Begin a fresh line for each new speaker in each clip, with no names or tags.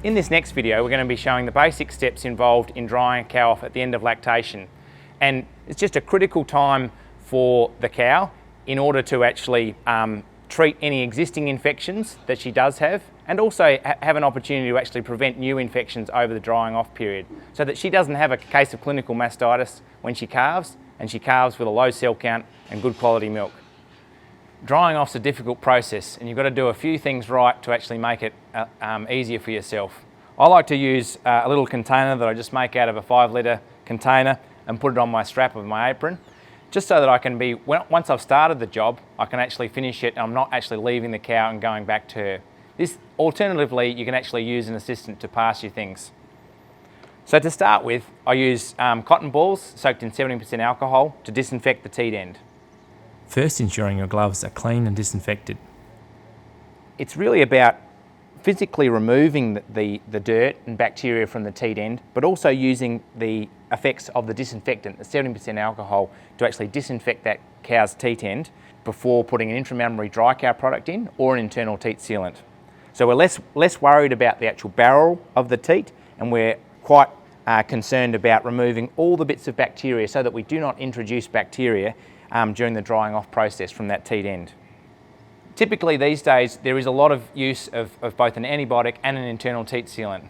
In this next video, we're going to be showing the basic steps involved in drying a cow off at the end of lactation. And it's just a critical time for the cow in order to actually treat any existing infections that she does have, and also have an opportunity to actually prevent new infections over the drying off period, so that she doesn't have a case of clinical mastitis when she calves, and she calves with a low cell count and good quality milk. Drying off's a difficult process, and you've got to do a few things right to actually make it easier for yourself. I like to use a little container that I just make out of a 5-litre container and put it on my strap of my apron, just so that I can be, once I've started the job, I can actually finish it and I'm not actually leaving the cow and going back to her. Alternatively, you can actually use an assistant to pass you things. So to start with, I use cotton balls soaked in 70% alcohol to disinfect the teat end.
First, ensuring your gloves are clean and disinfected.
It's really about physically removing the dirt and bacteria from the teat end, but also using the effects of the disinfectant, the 70% alcohol, to actually disinfect that cow's teat end before putting an intramammary dry cow product in or an internal teat sealant. So we're less worried about the actual barrel of the teat, and we're quite concerned about removing all the bits of bacteria so that we do not introduce bacteria during the drying off process from that teat end. Typically these days there is a lot of use of both an antibiotic and an internal teat sealant.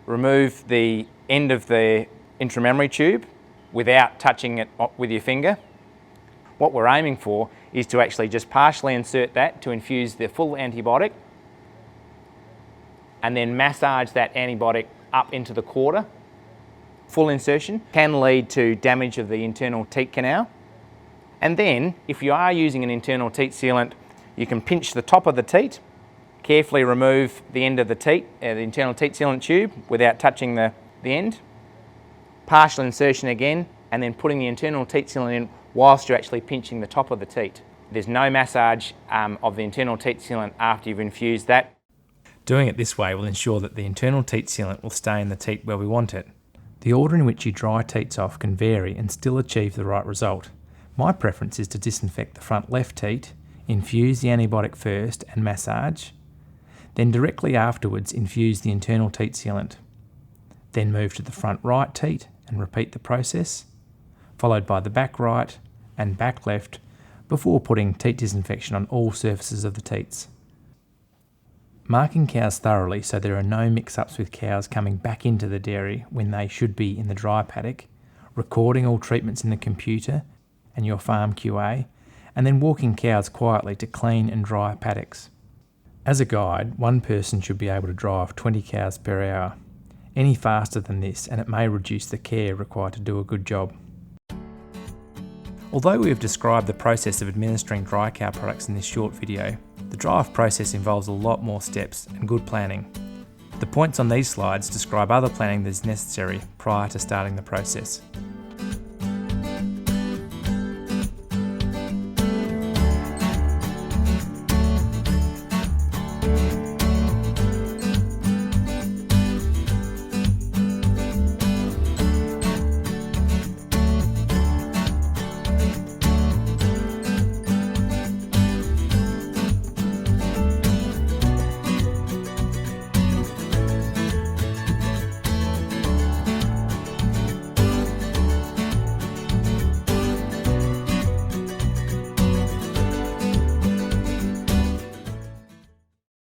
Remove the end of the intramammary tube without touching it with your finger. What we're aiming for is to actually just partially insert that to infuse the full antibiotic, and then massage that antibiotic up into the quarter. Full insertion can lead to damage of the internal teat canal. And then, if you are using an internal teat sealant, you can pinch the top of the teat, carefully remove the end of the teat, the internal teat sealant tube, without touching the end. Partial insertion again, and then putting the internal teat sealant in whilst you're actually pinching the top of the teat. There's no massage of the internal teat sealant after you've infused that.
Doing it this way will ensure that the internal teat sealant will stay in the teat where we want it. The order in which you dry teats off can vary and still achieve the right result. My preference is to disinfect the front left teat, infuse the antibiotic first and massage, then directly afterwards infuse the internal teat sealant. Then move to the front right teat and repeat the process, followed by the back right and back left before putting teat disinfection on all surfaces of the teats. Marking cows thoroughly so there are no mix-ups with cows coming back into the dairy when they should be in the dry paddock, recording all treatments in the computer and your farm QA, and then walking cows quietly to clean and dry paddocks. As a guide, one person should be able to dry off 20 cows per hour. Any faster than this and it may reduce the care required to do a good job. Although we have described the process of administering dry cow products in this short video, the dry off process involves a lot more steps and good planning. The points on these slides describe other planning that is necessary prior to starting the process.